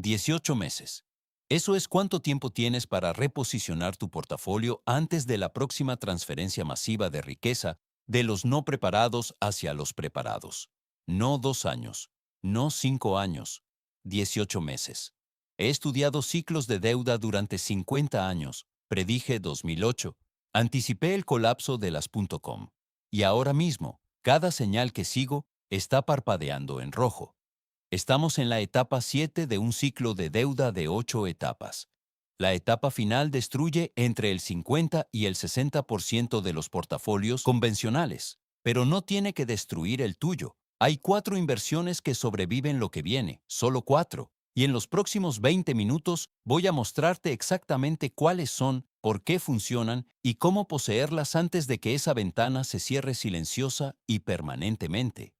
18 meses. Eso es cuánto tiempo tienes para reposicionar tu portafolio antes de la próxima transferencia masiva de riqueza de los no preparados hacia los preparados. No 2 años, no 5 años, 18 meses. He estudiado ciclos de deuda durante 50 años, predije 2008, anticipé el colapso de las .com. Y ahora mismo, cada señal que sigo está parpadeando en rojo. Estamos en la etapa 7 de un ciclo de deuda de 8 etapas. La etapa final destruye entre el 50 y el 60% de los portafolios convencionales, pero no tiene que destruir el tuyo. Hay 4 inversiones que sobreviven lo que viene, solo 4. Y en los próximos 20 minutos voy a mostrarte exactamente cuáles son, por qué funcionan y cómo poseerlas antes de que esa ventana se cierre silenciosa y permanentemente.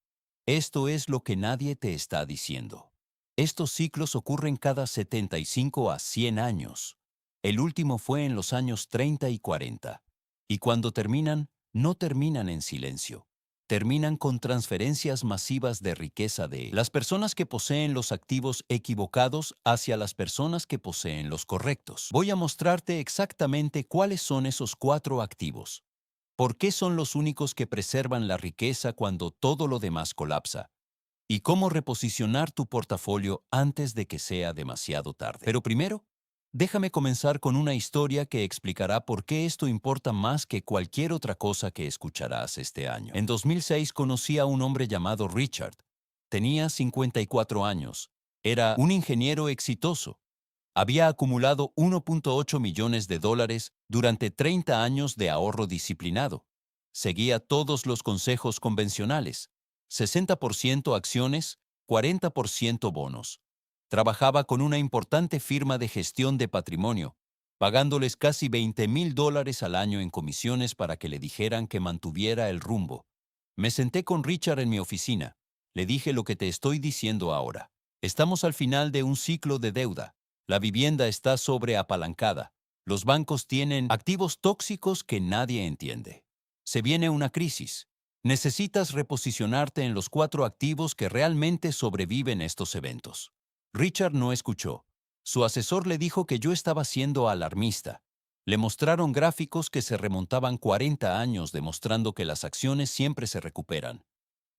Esto es lo que nadie te está diciendo. Estos ciclos ocurren cada 75 a 100 años. El último fue en los años 30 y 40. Y cuando terminan, no terminan en silencio. Terminan con transferencias masivas de riqueza de las personas que poseen los activos equivocados hacia las personas que poseen los correctos. Voy a mostrarte exactamente cuáles son esos 4 activos. ¿Por qué son los únicos que preservan la riqueza cuando todo lo demás colapsa? ¿Y cómo reposicionar tu portafolio antes de que sea demasiado tarde? Pero primero, déjame comenzar con una historia que explicará por qué esto importa más que cualquier otra cosa que escucharás este año. En 2006 conocí a un hombre llamado Richard. Tenía 54 años. Era un ingeniero exitoso. Había acumulado 1.8 millones de dólares durante 30 años de ahorro disciplinado. Seguía todos los consejos convencionales: 60% acciones, 40% bonos. Trabajaba con una importante firma de gestión de patrimonio, pagándoles casi $20,000 al año en comisiones para que le dijeran que mantuviera el rumbo. Me senté con Richard en mi oficina. Le dije lo que te estoy diciendo ahora. Estamos al final de un ciclo de deuda. La vivienda está sobreapalancada. Los bancos tienen activos tóxicos que nadie entiende. Se viene una crisis. Necesitas reposicionarte en los 4 activos que realmente sobreviven estos eventos. Richard no escuchó. Su asesor le dijo que yo estaba siendo alarmista. Le mostraron gráficos que se remontaban 40 años demostrando que las acciones siempre se recuperan.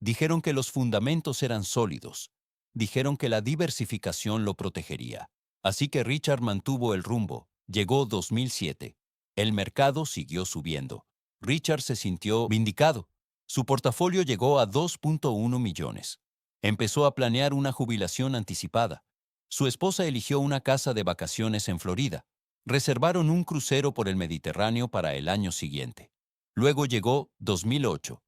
Dijeron que los fundamentos eran sólidos. Dijeron que la diversificación lo protegería. Así que Richard mantuvo el rumbo. Llegó 2007. El mercado siguió subiendo. Richard se sintió vindicado. Su portafolio llegó a 2.1 millones. Empezó a planear una jubilación anticipada. Su esposa eligió una casa de vacaciones en Florida. Reservaron un crucero por el Mediterráneo para el año siguiente. Luego llegó 2008.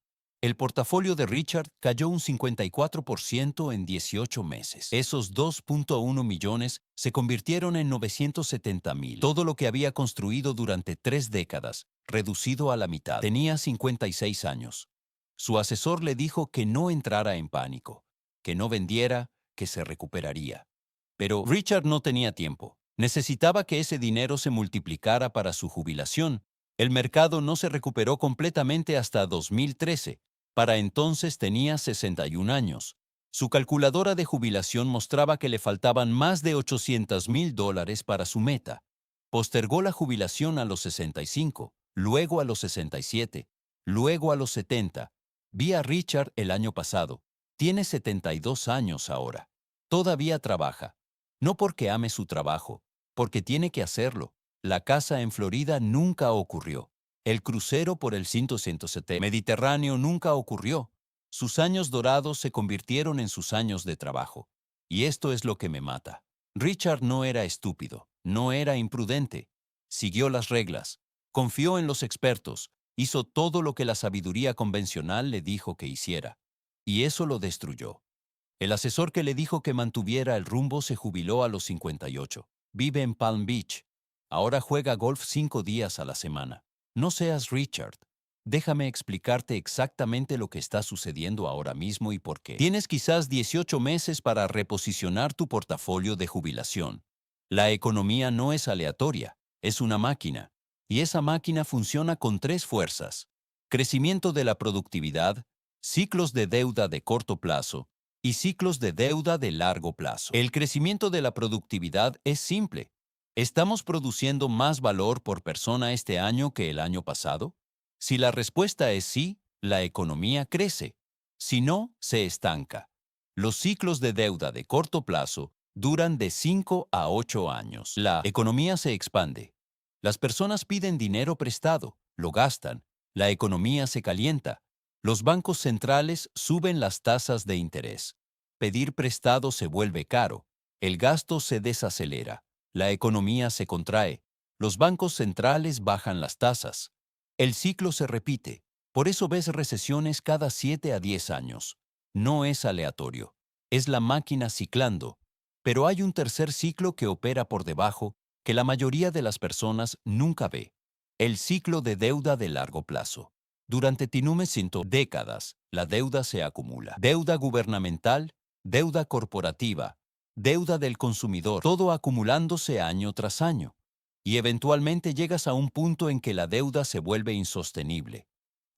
El portafolio de Richard cayó un 54% en 18 meses. Esos 2.1 millones se convirtieron en 970,000. Todo lo que había construido durante 3 décadas, reducido a la mitad. Tenía 56 años. Su asesor le dijo que no entrara en pánico, que no vendiera, que se recuperaría. Pero Richard no tenía tiempo. Necesitaba que ese dinero se multiplicara para su jubilación. El mercado no se recuperó completamente hasta 2013. Para entonces tenía 61 años. Su calculadora de jubilación mostraba que le faltaban más de $800,000 para su meta. Postergó la jubilación a los 65, luego a los 67, luego a los 70. Vi a Richard el año pasado. Tiene 72 años ahora. Todavía trabaja. No porque ame su trabajo, porque tiene que hacerlo. La casa en Florida nunca ocurrió. El crucero por el 170 Mediterráneo nunca ocurrió. Sus años dorados se convirtieron en sus años de trabajo. Y esto es lo que me mata. Richard no era estúpido, no era imprudente. Siguió las reglas, confió en los expertos, hizo todo lo que la sabiduría convencional le dijo que hiciera. Y eso lo destruyó. El asesor que le dijo que mantuviera el rumbo se jubiló a los 58. Vive en Palm Beach. Ahora juega golf 5 días a la semana. No seas Richard. Déjame explicarte exactamente lo que está sucediendo ahora mismo y por qué. Tienes quizás 18 meses para reposicionar tu portafolio de jubilación. La economía no es aleatoria, es una máquina. Y esa máquina funciona con 3 fuerzas: crecimiento de la productividad, ciclos de deuda de corto plazo y ciclos de deuda de largo plazo. El crecimiento de la productividad es simple. ¿Estamos produciendo más valor por persona este año que el año pasado? Si la respuesta es sí, la economía crece. Si no, se estanca. Los ciclos de deuda de corto plazo duran de 5 a 8 años. La economía se expande. Las personas piden dinero prestado, lo gastan, la economía se calienta. Los bancos centrales suben las tasas de interés. Pedir prestado se vuelve caro. El gasto se desacelera. La economía se contrae. Los bancos centrales bajan las tasas. El ciclo se repite. Por eso ves recesiones cada 7 a 10 años. No es aleatorio. Es la máquina ciclando. Pero hay un tercer ciclo que opera por debajo que la mayoría de las personas nunca ve. El ciclo de deuda de largo plazo. Durante décadas, la deuda se acumula. Deuda gubernamental, deuda corporativa, deuda del consumidor, todo acumulándose año tras año. Y eventualmente llegas a un punto en que la deuda se vuelve insostenible.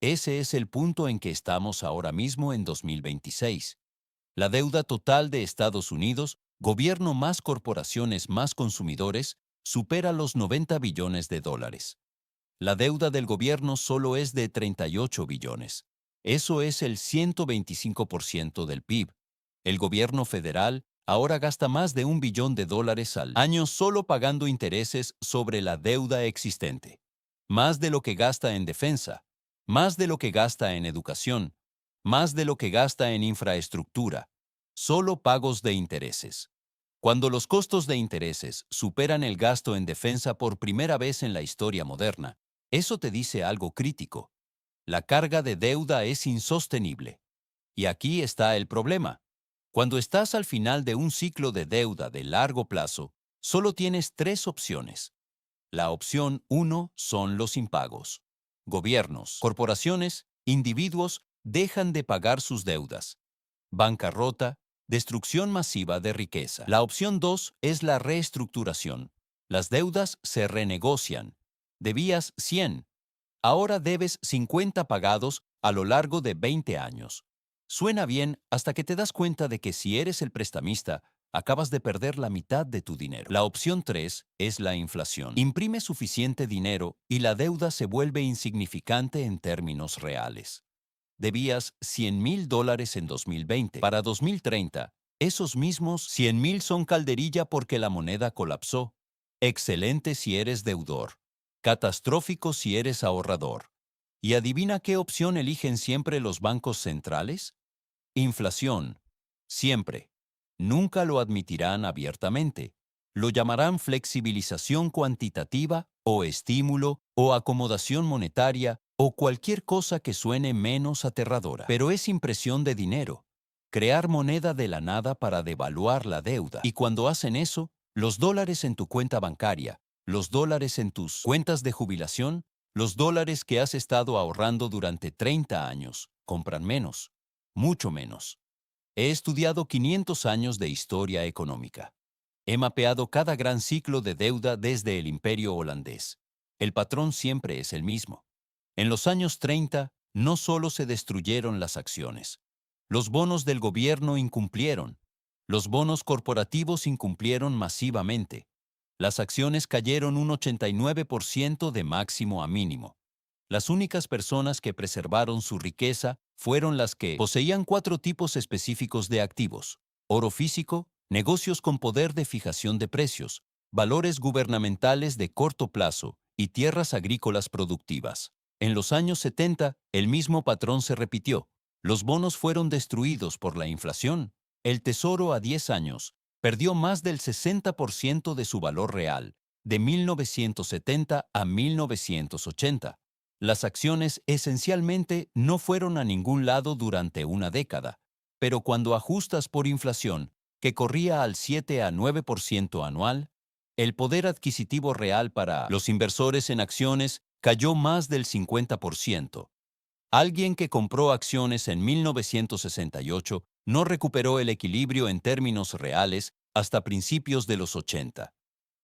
Ese es el punto en que estamos ahora mismo en 2026. La deuda total de Estados Unidos, gobierno más corporaciones más consumidores, supera los 90 billones de dólares. La deuda del gobierno solo es de 38 billones. Eso es el 125% del PIB. El gobierno federal ahora gasta más de $1 billón al año solo pagando intereses sobre la deuda existente. Más de lo que gasta en defensa, más de lo que gasta en educación, más de lo que gasta en infraestructura. Solo pagos de intereses. Cuando los costos de intereses superan el gasto en defensa por primera vez en la historia moderna, eso te dice algo crítico. La carga de deuda es insostenible. Y aquí está el problema. Cuando estás al final de un ciclo de deuda de largo plazo, solo tienes tres opciones. La opción 1 son los impagos. Gobiernos, corporaciones, individuos dejan de pagar sus deudas. Bancarrota, destrucción masiva de riqueza. La opción 2 es la reestructuración. Las deudas se renegocian. Debías 100. Ahora debes 50 pagados a lo largo de 20 años. Suena bien hasta que te das cuenta de que si eres el prestamista, acabas de perder la mitad de tu dinero. La opción 3 es la inflación. Imprime suficiente dinero y la deuda se vuelve insignificante en términos reales. Debías $100,000 en 2020. Para 2030, esos mismos 100,000 son calderilla porque la moneda colapsó. Excelente si eres deudor. Catastrófico si eres ahorrador. ¿Y adivina qué opción eligen siempre los bancos centrales? Inflación. Siempre. Nunca lo admitirán abiertamente. Lo llamarán flexibilización cuantitativa o estímulo o acomodación monetaria o cualquier cosa que suene menos aterradora. Pero es impresión de dinero. Crear moneda de la nada para devaluar la deuda. Y cuando hacen eso, los dólares en tu cuenta bancaria, los dólares en tus cuentas de jubilación, los dólares que has estado ahorrando durante 30 años, compran menos, mucho menos. He estudiado 500 años de historia económica. He mapeado cada gran ciclo de deuda desde el Imperio holandés. El patrón siempre es el mismo. En los años 30, no solo se destruyeron las acciones. Los bonos del gobierno incumplieron. Los bonos corporativos incumplieron masivamente. Las acciones cayeron un 89% de máximo a mínimo. Las únicas personas que preservaron su riqueza fueron las que poseían 4 tipos específicos de activos: oro físico, negocios con poder de fijación de precios, valores gubernamentales de corto plazo y tierras agrícolas productivas. En los años 70, el mismo patrón se repitió. Los bonos fueron destruidos por la inflación. El tesoro a 10 años perdió más del 60% de su valor real, de 1970 a 1980. Las acciones esencialmente no fueron a ningún lado durante una década, pero cuando ajustas por inflación, que corría al 7 a 9% anual, el poder adquisitivo real para los inversores en acciones cayó más del 50%. Alguien que compró acciones en 1968 no recuperó el equilibrio en términos reales hasta principios de los 80.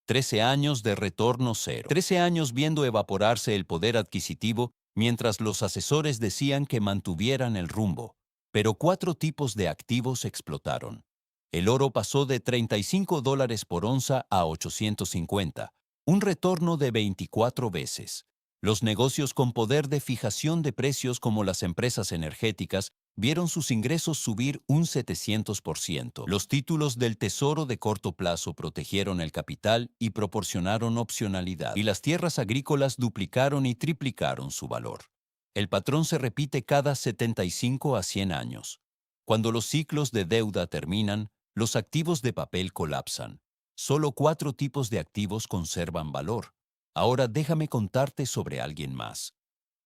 13 años de retorno cero. 13 años viendo evaporarse el poder adquisitivo mientras los asesores decían que mantuvieran el rumbo. Pero cuatro tipos de activos explotaron. El oro pasó de $35 por onza a 850, un retorno de 24 veces. Los negocios con poder de fijación de precios como las empresas energéticas vieron sus ingresos subir un 700%. Los títulos del tesoro de corto plazo protegieron el capital y proporcionaron opcionalidad. Y las tierras agrícolas duplicaron y triplicaron su valor. El patrón se repite cada 75 a 100 años. Cuando los ciclos de deuda terminan, los activos de papel colapsan. Solo cuatro tipos de activos conservan valor. Ahora déjame contarte sobre alguien más.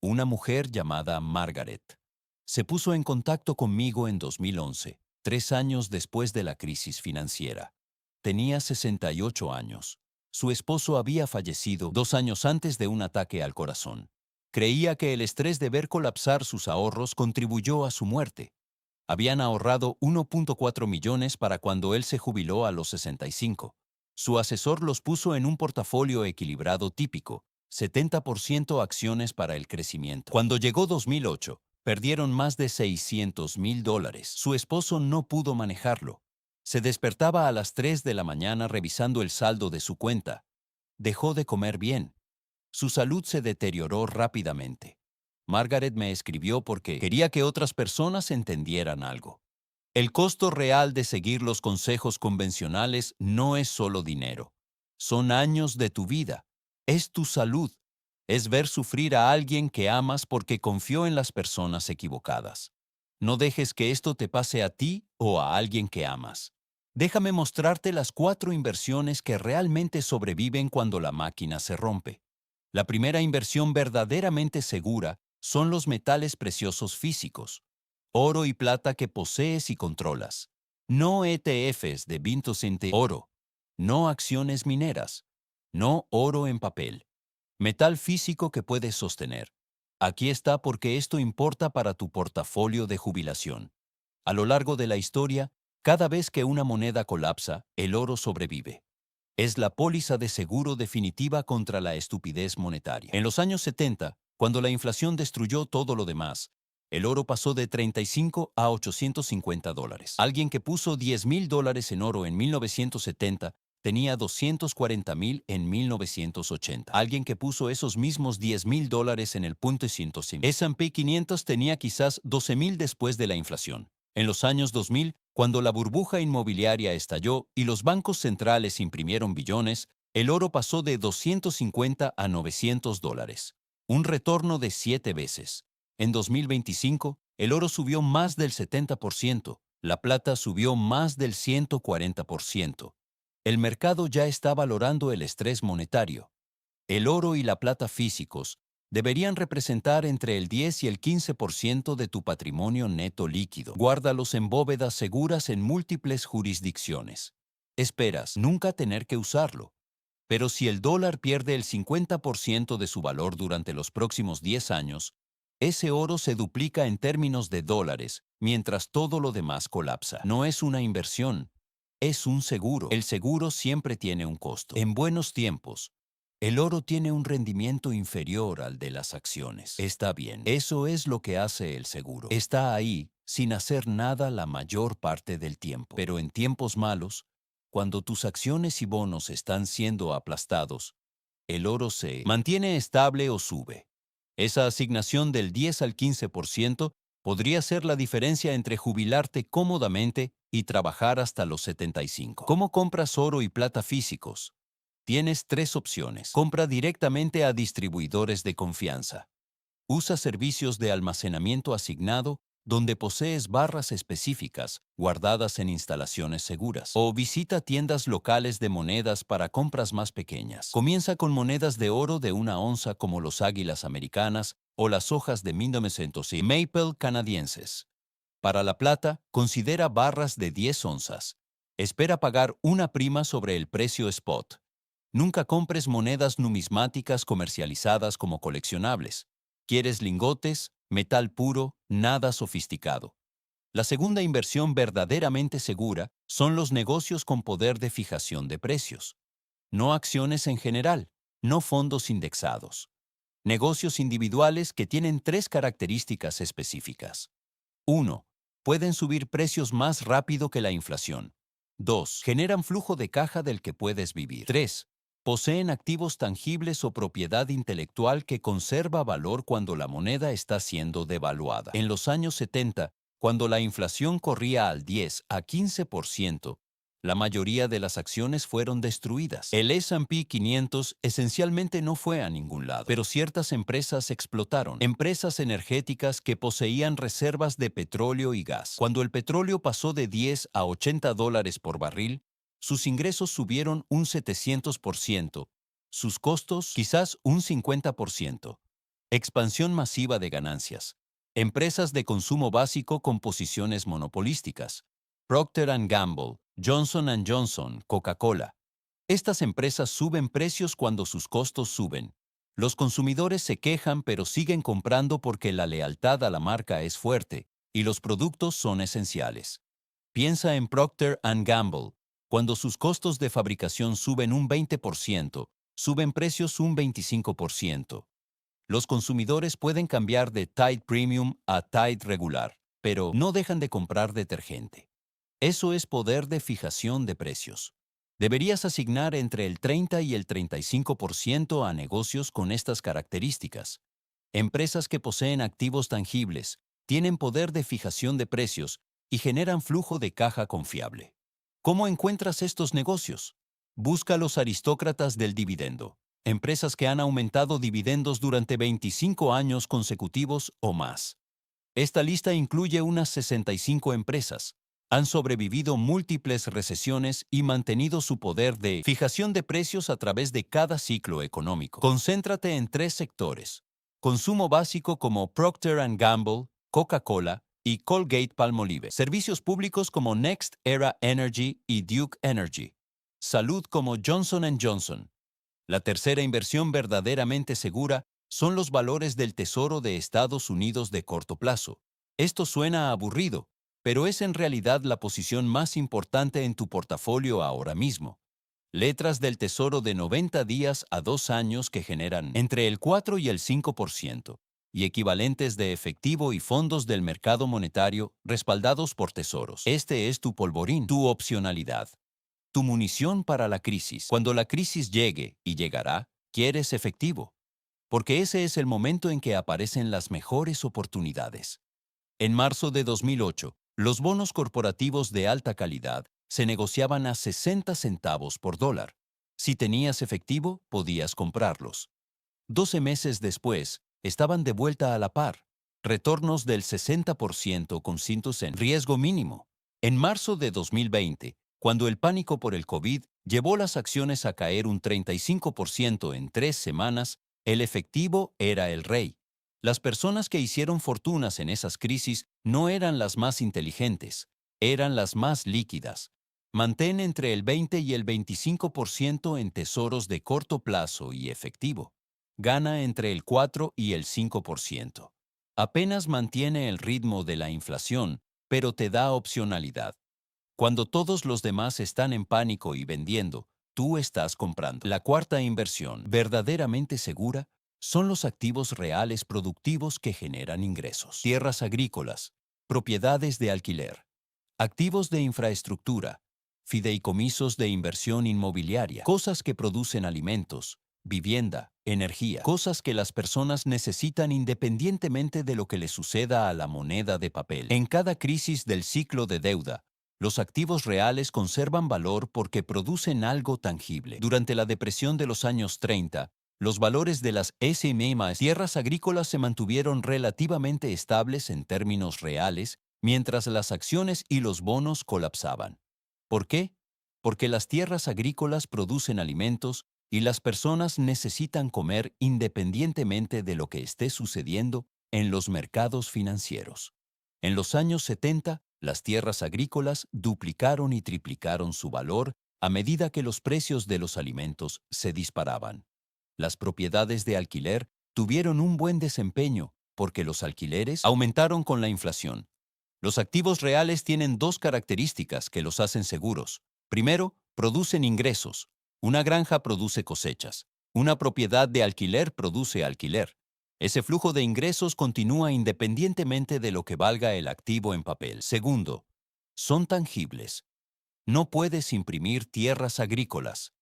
Una mujer llamada Margaret. Se puso en contacto conmigo en 2011, 3 años después de la crisis financiera. Tenía 68 años. Su esposo había fallecido 2 años antes de un ataque al corazón. Creía que el estrés de ver colapsar sus ahorros contribuyó a su muerte. Habían ahorrado 1.4 millones para cuando él se jubiló a los 65. Su asesor los puso en un portafolio equilibrado típico, 70% acciones para el crecimiento. Cuando llegó 2008, perdieron más de $600,000. Su esposo no pudo manejarlo. Se despertaba a las 3 de la mañana revisando el saldo de su cuenta. Dejó de comer bien. Su salud se deterioró rápidamente. Margaret me escribió porque quería que otras personas entendieran algo. El costo real de seguir los consejos convencionales no es solo dinero. Son años de tu vida. Es tu salud. Es ver sufrir a alguien que amas porque confió en las personas equivocadas. No dejes que esto te pase a ti o a alguien que amas. Déjame mostrarte las 4 inversiones que realmente sobreviven cuando la máquina se rompe. La primera inversión verdaderamente segura son los metales preciosos físicos, oro y plata que posees y controlas. No ETFs de Vinto oro, no acciones mineras, no oro en papel. Metal físico que puedes sostener. Aquí está porque esto importa para tu portafolio de jubilación. A lo largo de la historia, cada vez que una moneda colapsa, el oro sobrevive. Es la póliza de seguro definitiva contra la estupidez monetaria. En los años 70, cuando la inflación destruyó todo lo demás, el oro pasó de 35 a $850. Alguien que puso $10,000 en oro en 1970 tenía 240,000 en 1980. Alguien que puso esos mismos $10,000 en el punto 105. S&P 500 tenía quizás 12,000 después de la inflación. En los años 2000, cuando la burbuja inmobiliaria estalló y los bancos centrales imprimieron billones, el oro pasó de 250 a $900, un retorno de 7 veces. En 2025, el oro subió más del 70%, la plata subió más del 140%. El mercado ya está valorando el estrés monetario. El oro y la plata físicos deberían representar entre el 10 y el 15% de tu patrimonio neto líquido. Guárdalos en bóvedas seguras en múltiples jurisdicciones. Esperas nunca tener que usarlo. Pero si el dólar pierde el 50% de su valor durante los próximos 10 años, ese oro se duplica en términos de dólares, mientras todo lo demás colapsa. No es una inversión, es un seguro. El seguro siempre tiene un costo. En buenos tiempos, el oro tiene un rendimiento inferior al de las acciones. Está bien, eso es lo que hace el seguro. Está ahí, sin hacer nada la mayor parte del tiempo. Pero en tiempos malos, cuando tus acciones y bonos están siendo aplastados, el oro se mantiene estable o sube. Esa asignación del 10 al 15% podría ser la diferencia entre jubilarte cómodamente y trabajar hasta los 75. ¿Cómo compras oro y plata físicos? Tienes 3 opciones. Compra directamente a distribuidores de confianza. Usa servicios de almacenamiento asignado donde posees barras específicas guardadas en instalaciones seguras. O visita tiendas locales de monedas para compras más pequeñas. Comienza con monedas de oro de 1 onza como los águilas americanas o las hojas de 1900 y maple canadienses. Para la plata, considera barras de 10 onzas. Espera pagar una prima sobre el precio spot. Nunca compres monedas numismáticas comercializadas como coleccionables. ¿Quieres lingotes, metal puro, nada sofisticado? La segunda inversión verdaderamente segura son los negocios con poder de fijación de precios. No acciones en general, no fondos indexados. Negocios individuales que tienen 3 características específicas. 1. Pueden subir precios más rápido que la inflación. 2. Generan flujo de caja del que puedes vivir. 3. Poseen activos tangibles o propiedad intelectual que conserva valor cuando la moneda está siendo devaluada. En los años 70, cuando la inflación corría al 10 a 15%, la mayoría de las acciones fueron destruidas. El S&P 500 esencialmente no fue a ningún lado, pero ciertas empresas explotaron. Empresas energéticas que poseían reservas de petróleo y gas. Cuando el petróleo pasó de 10 a $80 por barril, sus ingresos subieron un 700%, sus costos quizás un 50%. Expansión masiva de ganancias. Empresas de consumo básico con posiciones monopolísticas. Procter & Gamble, Johnson & Johnson, Coca-Cola. Estas empresas suben precios cuando sus costos suben. Los consumidores se quejan pero siguen comprando porque la lealtad a la marca es fuerte y los productos son esenciales. Piensa en Procter & Gamble. Cuando sus costos de fabricación suben un 20%, suben precios un 25%. Los consumidores pueden cambiar de Tide Premium a Tide regular, pero no dejan de comprar detergente. Eso es poder de fijación de precios. Deberías asignar entre el 30 y el 35% a negocios con estas características. Empresas que poseen activos tangibles, tienen poder de fijación de precios y generan flujo de caja confiable. ¿Cómo encuentras estos negocios? Busca los aristócratas del dividendo. Empresas que han aumentado dividendos durante 25 años consecutivos o más. Esta lista incluye unas 65 empresas. Han sobrevivido múltiples recesiones y mantenido su poder de fijación de precios a través de cada ciclo económico. Concéntrate en 3 sectores. Consumo básico como Procter & Gamble, Coca-Cola y Colgate-Palmolive. Servicios públicos como Next Era Energy y Duke Energy. Salud como Johnson & Johnson. La tercera inversión verdaderamente segura son los valores del Tesoro de Estados Unidos de corto plazo. Esto suena aburrido, pero es en realidad la posición más importante en tu portafolio ahora mismo. Letras del Tesoro de 90 días a 2 años que generan entre el 4 y el 5%, y equivalentes de efectivo y fondos del mercado monetario respaldados por tesoros. Este es tu polvorín, tu opcionalidad. Tu munición para la crisis. Cuando la crisis llegue, y llegará, quieres efectivo, porque ese es el momento en que aparecen las mejores oportunidades. En marzo de 2008, los bonos corporativos de alta calidad se negociaban a 60 centavos por dólar. Si tenías efectivo, podías comprarlos. 12 meses después, estaban de vuelta a la par. Retornos del 60% con cintos en riesgo mínimo. En marzo de 2020, cuando el pánico por el COVID llevó las acciones a caer un 35% en 3 semanas, el efectivo era el rey. Las personas que hicieron fortunas en esas crisis no eran las más inteligentes, eran las más líquidas. Mantén entre el 20 y el 25% en tesoros de corto plazo y efectivo. Gana entre el 4 y el 5%. Apenas mantiene el ritmo de la inflación, pero te da opcionalidad. Cuando todos los demás están en pánico y vendiendo, tú estás comprando. La cuarta inversión, verdaderamente segura, son los activos reales productivos que generan ingresos. Tierras agrícolas, propiedades de alquiler, activos de infraestructura, fideicomisos de inversión inmobiliaria, cosas que producen alimentos, vivienda, energía, cosas que las personas necesitan independientemente de lo que le suceda a la moneda de papel. En cada crisis del ciclo de deuda, los activos reales conservan valor porque producen algo tangible. Durante la depresión de los años 30, los valores de las S&M tierras agrícolas se mantuvieron relativamente estables en términos reales, mientras las acciones y los bonos colapsaban. ¿Por qué? Porque las tierras agrícolas producen alimentos y las personas necesitan comer independientemente de lo que esté sucediendo en los mercados financieros. En los años 70, las tierras agrícolas duplicaron y triplicaron su valor a medida que los precios de los alimentos se disparaban. Las propiedades de alquiler tuvieron un buen desempeño porque los alquileres aumentaron con la inflación. Los activos reales tienen 2 características que los hacen seguros. Primero, producen ingresos. Una granja produce cosechas. Una propiedad de alquiler produce alquiler. Ese flujo de ingresos continúa independientemente de lo que valga el activo en papel. Segundo, son tangibles. No puedes imprimir tierras agrícolas.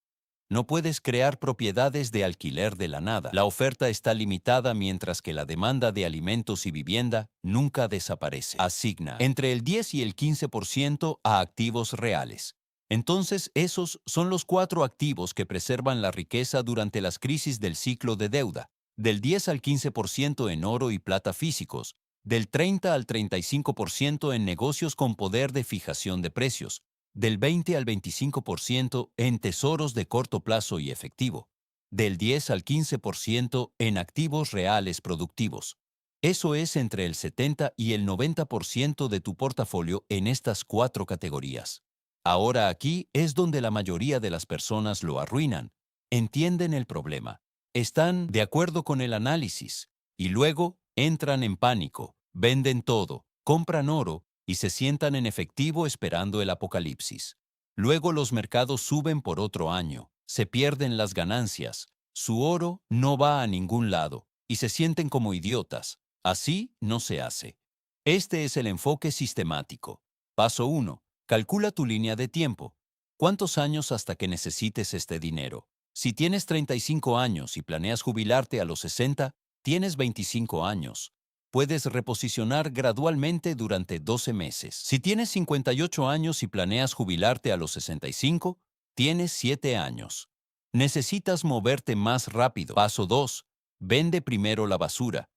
No puedes crear propiedades de alquiler de la nada. La oferta está limitada mientras que la demanda de alimentos y vivienda nunca desaparece. Asigna entre el 10 y el 15% a activos reales. Entonces, esos son los 4 activos que preservan la riqueza durante las crisis del ciclo de deuda, del 10 al 15% en oro y plata físicos, del 30 al 35% en negocios con poder de fijación de precios, del 20 al 25% en tesoros de corto plazo y efectivo, del 10 al 15% en activos reales productivos. Eso es entre el 70 y el 90% de tu portafolio en estas 4 categorías. Ahora aquí es donde la mayoría de las personas lo arruinan. Entienden el problema, están de acuerdo con el análisis y luego entran en pánico, venden todo, compran oro y se sientan en efectivo esperando el apocalipsis. Luego los mercados suben por otro año, se pierden las ganancias, su oro no va a ningún lado y se sienten como idiotas. Así no se hace. Este es el enfoque sistemático. Paso 1. Calcula tu línea de tiempo. ¿Cuántos años hasta que necesites este dinero? Si tienes 35 años y planeas jubilarte a los 60, tienes 25 años. Puedes reposicionar gradualmente durante 12 meses. Si tienes 58 años y planeas jubilarte a los 65, tienes 7 años. Necesitas moverte más rápido. Paso 2. Vende primero la basura.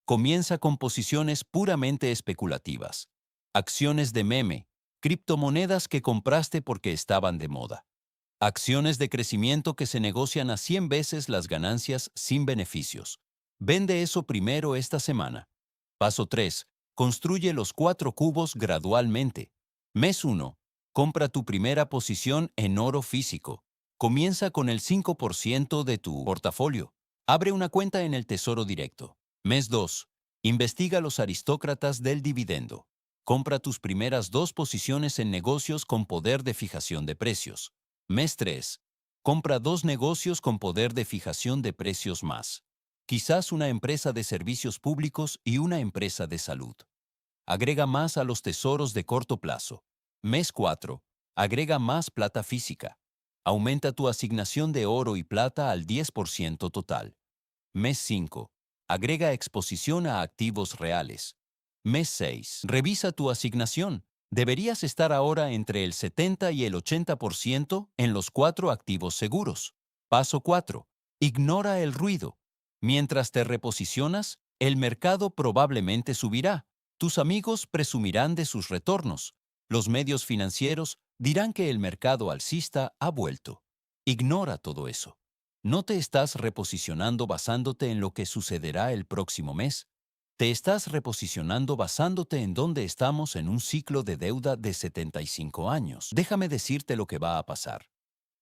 Comienza con posiciones puramente especulativas. Acciones de meme, criptomonedas que compraste porque estaban de moda. Acciones de crecimiento que se negocian a 100 veces las ganancias sin beneficios. Vende eso primero esta semana. Paso 3. Construye los 4 cubos gradualmente. Mes 1. Compra tu primera posición en oro físico. Comienza con el 5% de tu portafolio. Abre una cuenta en el Tesoro Directo. Mes 2. Investiga los aristócratas del dividendo. Compra tus primeras 2 posiciones en negocios con poder de fijación de precios. Mes 3. Compra 2 negocios con poder de fijación de precios más. Quizás una empresa de servicios públicos y una empresa de salud. Agrega más a los tesoros de corto plazo. Mes 4. Agrega más plata física. Aumenta tu asignación de oro y plata al 10% total. Mes 5. Agrega exposición a activos reales. Mes 6. Revisa tu asignación. Deberías estar ahora entre el 70 y el 80% en los 4 activos seguros. Paso 4. Ignora el ruido. Mientras te reposicionas, el mercado probablemente subirá. Tus amigos presumirán de sus retornos. Los medios financieros dirán que el mercado alcista ha vuelto. Ignora todo eso. No te estás reposicionando basándote en lo que sucederá el próximo mes. Te estás reposicionando basándote en dónde estamos en un ciclo de deuda de 75 años. Déjame decirte lo que va a pasar.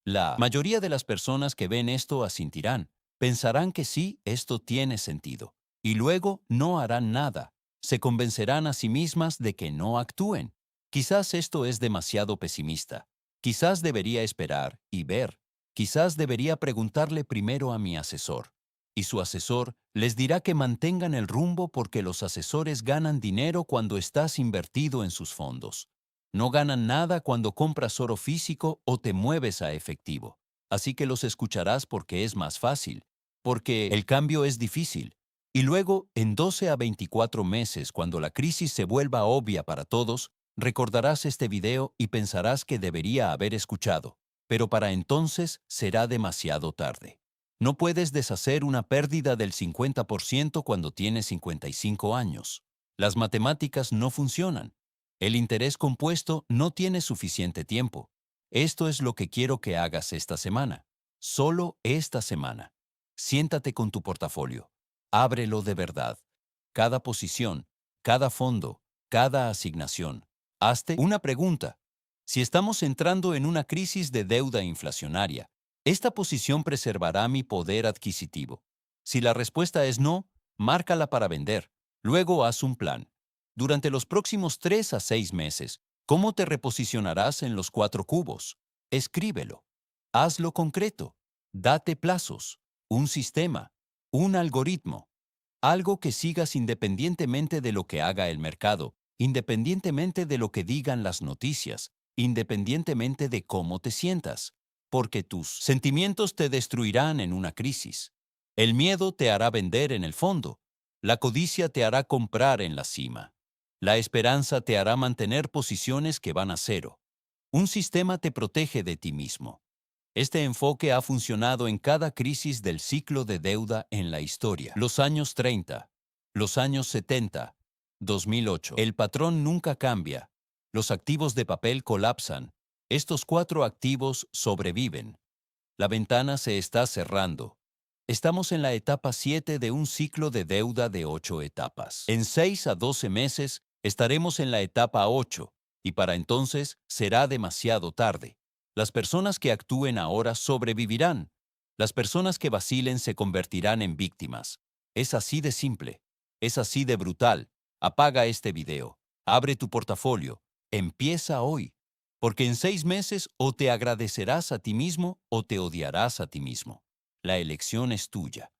La mayoría de las personas que ven esto asentirán, pensarán que sí, esto tiene sentido, y luego no harán nada. Se convencerán a sí mismas de que no actúen. Quizás esto es demasiado pesimista. Quizás debería esperar y ver. Quizás debería preguntarle primero a mi asesor. Y su asesor les dirá que mantengan el rumbo porque los asesores ganan dinero cuando estás invertido en sus fondos. No ganan nada cuando compras oro físico o te mueves a efectivo. Así que los escucharás porque es más fácil, porque el cambio es difícil. Y luego, en 12 a 24 meses, cuando la crisis se vuelva obvia para todos, recordarás este video y pensarás que debería haber escuchado. Pero para entonces será demasiado tarde. No puedes deshacer una pérdida del 50% cuando tienes 55 años. Las matemáticas no funcionan. El interés compuesto no tiene suficiente tiempo. Esto es lo que quiero que hagas esta semana. Solo esta semana. Siéntate con tu portafolio. Ábrelo de verdad. Cada posición, cada fondo, cada asignación. Hazte una pregunta. Si estamos entrando en una crisis de deuda inflacionaria, ¿esta posición preservará mi poder adquisitivo? Si la respuesta es no, márcala para vender. Luego haz un plan. Durante los próximos 3 a 6 meses, ¿cómo te reposicionarás en los 4 cubos? Escríbelo. Hazlo concreto. Date plazos, un sistema, un algoritmo. Algo que sigas independientemente de lo que haga el mercado, independientemente de lo que digan las noticias, independientemente de cómo te sientas, porque tus sentimientos te destruirán en una crisis. El miedo te hará vender en el fondo. La codicia te hará comprar en la cima. La esperanza te hará mantener posiciones que van a cero. Un sistema te protege de ti mismo. Este enfoque ha funcionado en cada crisis del ciclo de deuda en la historia. Los años 30, los años 70, 2008. El patrón nunca cambia. Los activos de papel colapsan. Estos cuatro activos sobreviven. La ventana se está cerrando. Estamos en la etapa 7 de un ciclo de deuda de 8 etapas. En 6 a 12 meses estaremos en la etapa 8 y para entonces será demasiado tarde. Las personas que actúen ahora sobrevivirán. Las personas que vacilen se convertirán en víctimas. Es así de simple. Es así de brutal. Apaga este video. Abre tu portafolio. Empieza hoy. Porque en 6 meses o te agradecerás a ti mismo o te odiarás a ti mismo. La elección es tuya.